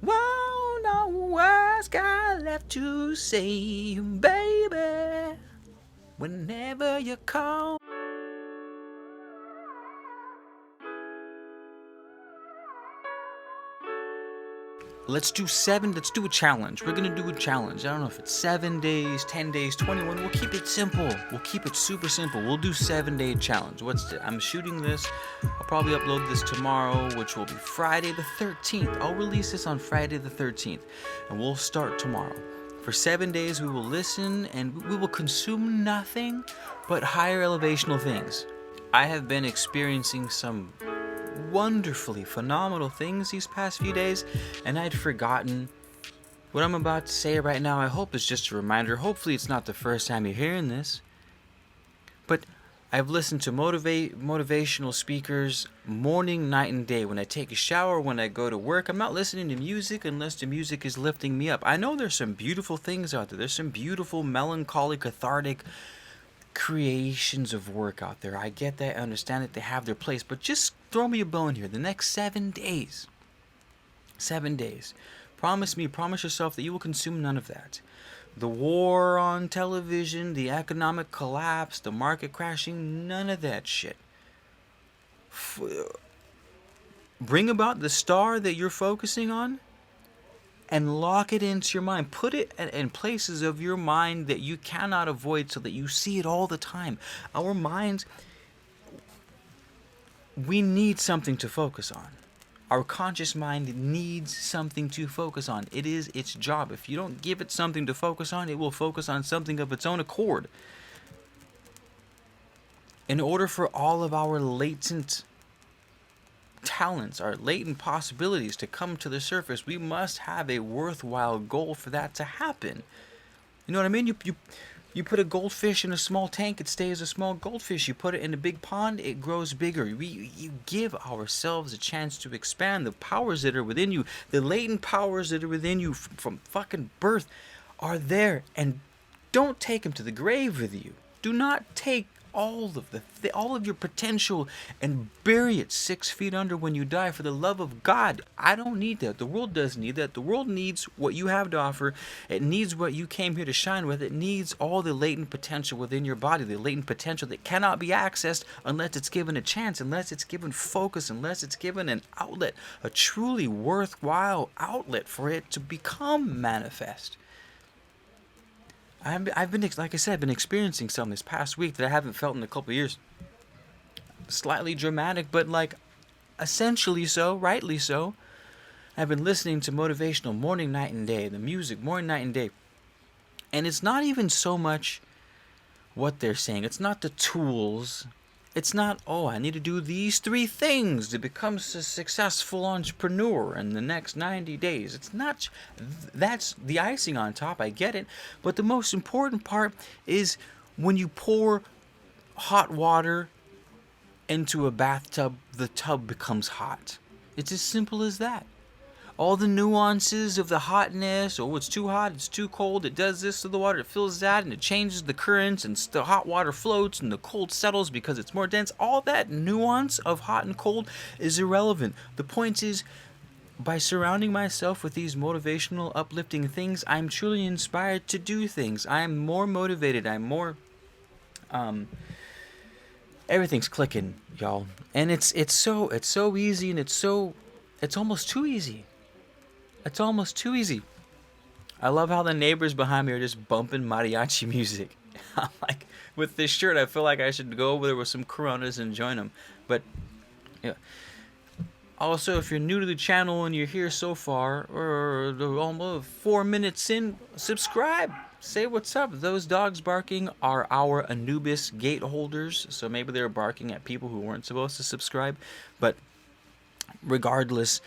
Whoa, no words got left to say, baby. Whenever you call. Let's do a challenge. We're gonna do a challenge. I don't know if it's 7 days, 10 days, 21. We'll keep it simple. We'll keep it super simple. We'll do 7-day challenge. I'm shooting this. I'll probably upload this tomorrow, which will be Friday the 13th. I'll release this on Friday the 13th, and we'll start tomorrow. For 7 days, we will listen and we will consume nothing but higher elevational things. I have been experiencing some wonderfully phenomenal things these past few days, and I'd forgotten what I'm about to say right now. I hope it's just a reminder. Hopefully it's not the first time you're hearing this, but I've listened to motivational speakers morning, night, and day. When I take a shower, when I go to work, I'm not listening to music unless the music is lifting me up. I know there's some beautiful things out there. There's some beautiful, melancholy, cathartic creations of work out there. I get that, I understand that they have their place, but just throw me a bone here. The next 7 days, promise yourself that you will consume none of that. The war on television, the economic collapse, the market crashing, none of that shit. Bring about the star that you're focusing on and lock it into your mind. Put it in places of your mind that you cannot avoid so that you see it all the time. Our minds, we need something to focus on. Our conscious mind needs something to focus on. It is its job. If you don't give it something to focus on, it will focus on something of its own accord. In order for all of our latent talents, our latent possibilities to come to the surface, we must have a worthwhile goal for that to happen. You know what I mean? You put a goldfish in a small tank, it stays a small goldfish. You put it in a big pond, it grows bigger. You give ourselves a chance to expand. The powers that are within you, the latent powers that are within you from fucking birth are there, and don't take them to the grave with you. Do not take all of your potential and bury it 6 feet under when you die. For the love of God, I don't need that. The world doesn't need that. The world needs what you have to offer. It needs what you came here to shine with. It needs all the latent potential within your body, the latent potential that cannot be accessed unless it's given a chance, unless it's given focus, unless it's given an outlet, a truly worthwhile outlet for it to become manifest. I've been, like I said, experiencing some this past week that I haven't felt in a couple of years. Slightly dramatic, but like essentially so, rightly so. I've been listening to motivational morning, night, and day, the music morning, night, and day. And it's not even so much what they're saying. It's not the tools. It's not, I need to do these 3 things to become a successful entrepreneur in the next 90 days. It's not, that's the icing on top, I get it. But the most important part is when you pour hot water into a bathtub, the tub becomes hot. It's as simple as that. All the nuances of the hotness, it's too hot, it's too cold, it does this to the water, it feels that, and it changes the currents, and the hot water floats, and the cold settles because it's more dense. All that nuance of hot and cold is irrelevant. The point is, by surrounding myself with these motivational, uplifting things, I'm truly inspired to do things. I'm more motivated, I'm more, everything's clicking, y'all. And it's so easy, and it's almost too easy. It's almost too easy. I love how the neighbors behind me are just bumping mariachi music. I'm like, with this shirt, I feel like I should go over there with some Coronas and join them. But, yeah. Also, if you're new to the channel and you're here so far, or almost 4 minutes in, subscribe. Say what's up. Those dogs barking are our Anubis gate holders. So maybe they're barking at people who weren't supposed to subscribe. But regardless,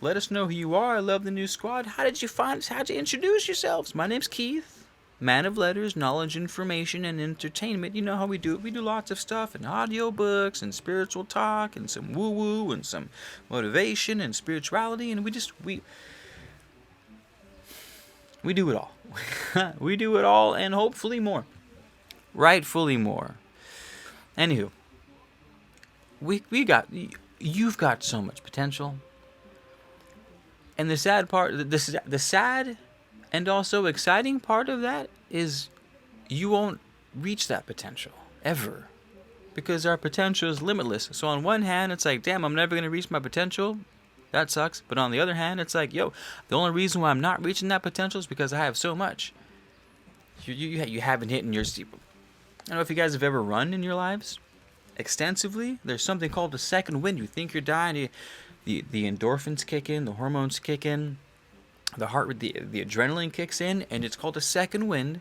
let us know who you are. I love the new squad. How did you find us? How'd you introduce yourselves? My name's Keith, man of letters, knowledge, information, and entertainment. You know how we do it. We do lots of stuff, and audiobooks, and spiritual talk, and some woo-woo, and some motivation, and spirituality, and we do it all. We do it all, and hopefully more. Rightfully more. Anywho, you've got so much potential. And the sad part, the sad and also exciting part of that is you won't reach that potential ever, because our potential is limitless. So on one hand, it's like, damn, I'm never going to reach my potential. That sucks. But on the other hand, it's like, yo, the only reason why I'm not reaching that potential is because I have so much. You haven't hit in your... I don't know if you guys have ever run in your lives extensively. There's something called the second wind. You think you're dying. The endorphins kick in. The hormones kick in. The heart rate, the adrenaline kicks in. And it's called a second wind.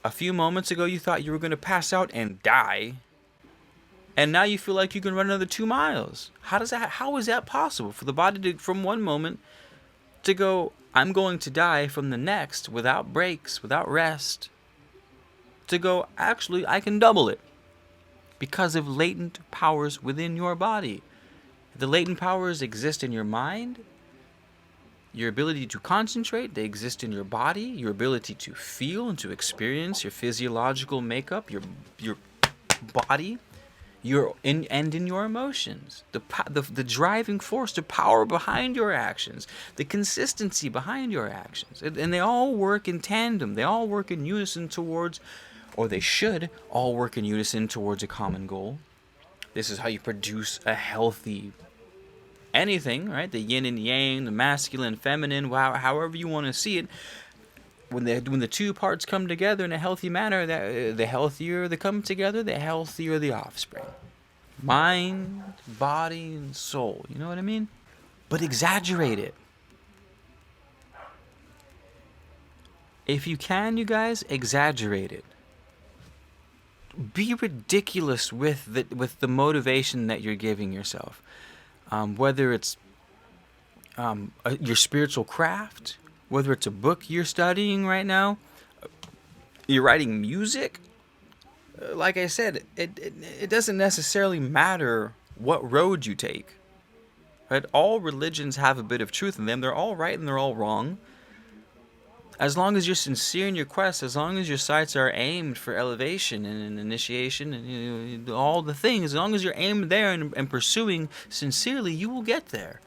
A few moments ago, you thought you were going to pass out and die. And now you feel like you can run another 2 miles. How is that possible for the body to, from one moment, to go, I'm going to die, from the next, without breaks, without rest, to go, actually, I can double it because of latent powers within your body. The latent powers exist in your mind, your ability to concentrate. They exist in your body, your ability to feel and to experience, your physiological makeup, your body, and in your emotions, the driving force, the power behind your actions, the consistency behind your actions, and they all work in tandem. They all work in unison towards, or they should all work in unison towards, a common goal. This is how you produce a healthy anything, right? The yin and yang, the masculine, feminine, however you want to see it. When the two parts come together in a healthy manner, the healthier they come together, the healthier the offspring. Mind, body, and soul. You know what I mean? But exaggerate it. If you can, you guys, exaggerate it. Be ridiculous with the motivation that you're giving yourself. Whether it's your spiritual craft, whether it's a book you're studying right now, you're writing music. Like I said, it doesn't necessarily matter what road you take. Right? All religions have a bit of truth in them. They're all right and they're all wrong. As long as you're sincere in your quest, as long as your sights are aimed for elevation and initiation and all the things, as long as you're aimed there and pursuing sincerely, you will get there.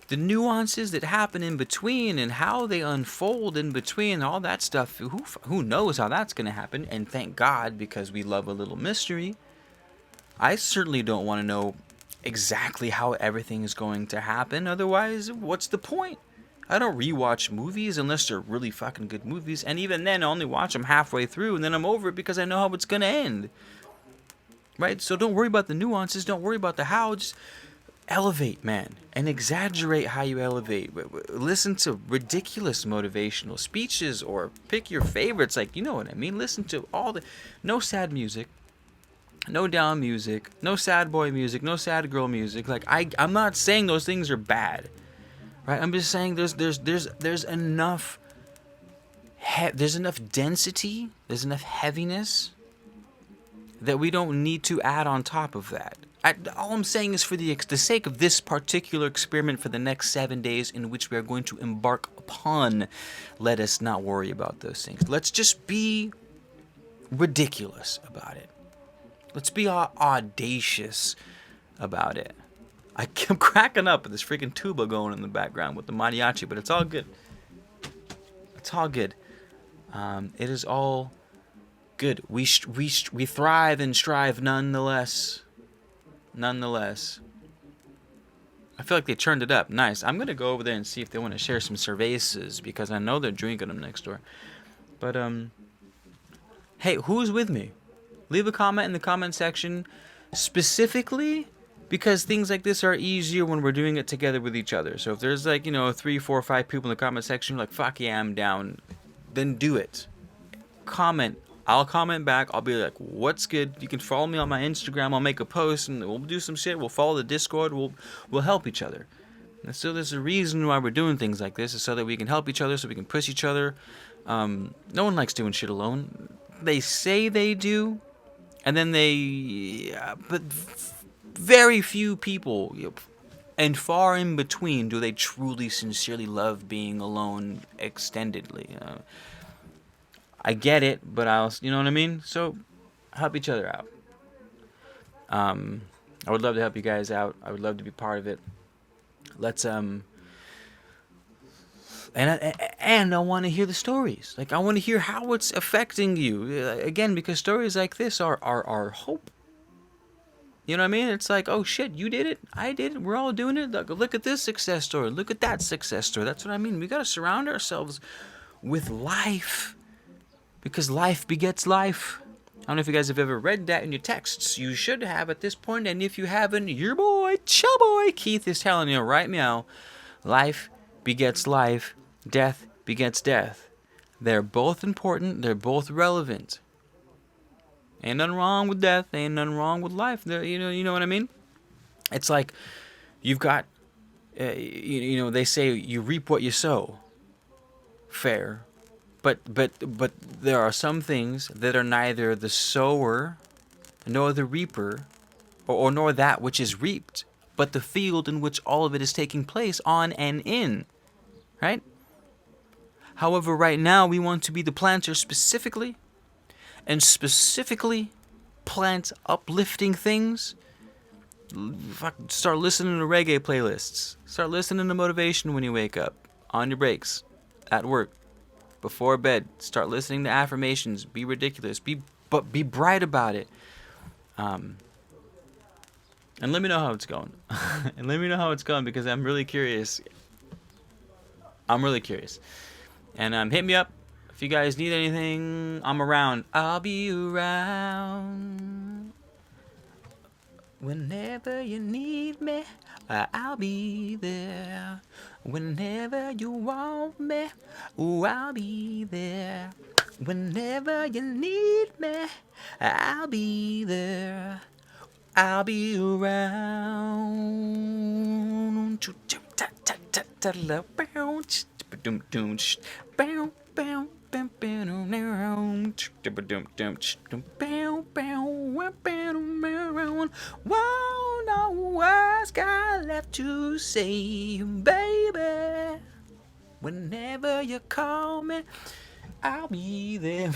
The nuances that happen in between and how they unfold in between, all that stuff, who knows how that's going to happen? And thank God, because we love a little mystery. I certainly don't want to know exactly how everything is going to happen. Otherwise, what's the point? I don't rewatch movies unless they're really fucking good movies. And even then, I only watch them halfway through and then I'm over it because I know how it's going to end. Right? So don't worry about the nuances. Don't worry about the how. Just elevate, man, and exaggerate how you elevate. Listen to ridiculous motivational speeches or pick your favorites, like, you know what I mean. Listen to no sad music, no down music, no sad boy music, no sad girl music. Like, I'm not saying those things are bad, right? I'm just saying there's enough there's enough density, there's enough heaviness that we don't need to add on top of that. All I'm saying is, for the sake of this particular experiment for the next 7 days in which we are going to embark upon, let us not worry about those things. Let's just be ridiculous about it. Let's be audacious about it. I'm cracking up with this freaking tuba going in the background with the mariachi, but it's all good. It's all good. It is all good. We thrive and strive nonetheless. Nonetheless, I feel like they turned it up. Nice. I'm going to go over there and see if they want to share some cervezas, because I know they're drinking them next door. But, hey, who's with me? Leave a comment in the comment section, specifically because things like this are easier when we're doing it together with each other. So if there's 3, 4, 5 people in the comment section like, fuck yeah, I'm down, then do it. Comment. I'll comment back. I'll be like, what's good? You can follow me on my Instagram. I'll make a post and we'll do some shit. We'll follow the Discord. We'll help each other. And so there's a reason why we're doing things like this, is so that we can help each other, so we can push each other. No one likes doing shit alone. They say they do, and then but very few people, and far in between, do they truly, sincerely love being alone extendedly. I get it, but you know what I mean? So, help each other out. I would love to help you guys out. I would love to be part of it. Let's and I want to hear the stories. Like, I want to hear how it's affecting you. Again, because stories like this are hope. You know what I mean? It's like, oh shit, you did it, I did it, we're all doing it. Look at this success story. Look at that success story. That's what I mean. We got to surround ourselves with life, because life begets life. I don't know if you guys have ever read that in your texts. You should have at this point, and if you haven't, your boy, Keith is telling you right meow. Life begets life. Death begets death. They're both important. They're both relevant. Ain't nothing wrong with death. Ain't nothing wrong with life. You know what I mean? It's like you've got, they say you reap what you sow. Fair. But there are some things that are neither the sower nor the reaper, or nor that which is reaped, but the field in which all of it is taking place on and in. Right? However, right now we want to be the planter specifically, and specifically plant uplifting things. Start listening to reggae playlists. Start listening to motivation when you wake up, on your breaks, at work, before bed. Start listening to affirmations. Be ridiculous. Be bright about it. And let me know how it's going. And let me know how it's going, because I'm really curious. And hit me up. If you guys need anything, I'm around. I'll be around. Whenever you need me, I'll be there. Whenever you want me, I'll be there. Whenever you need me, I'll be there. I'll be around. Whoa, no words got left to say, baby. Whenever you call me, I'll be there.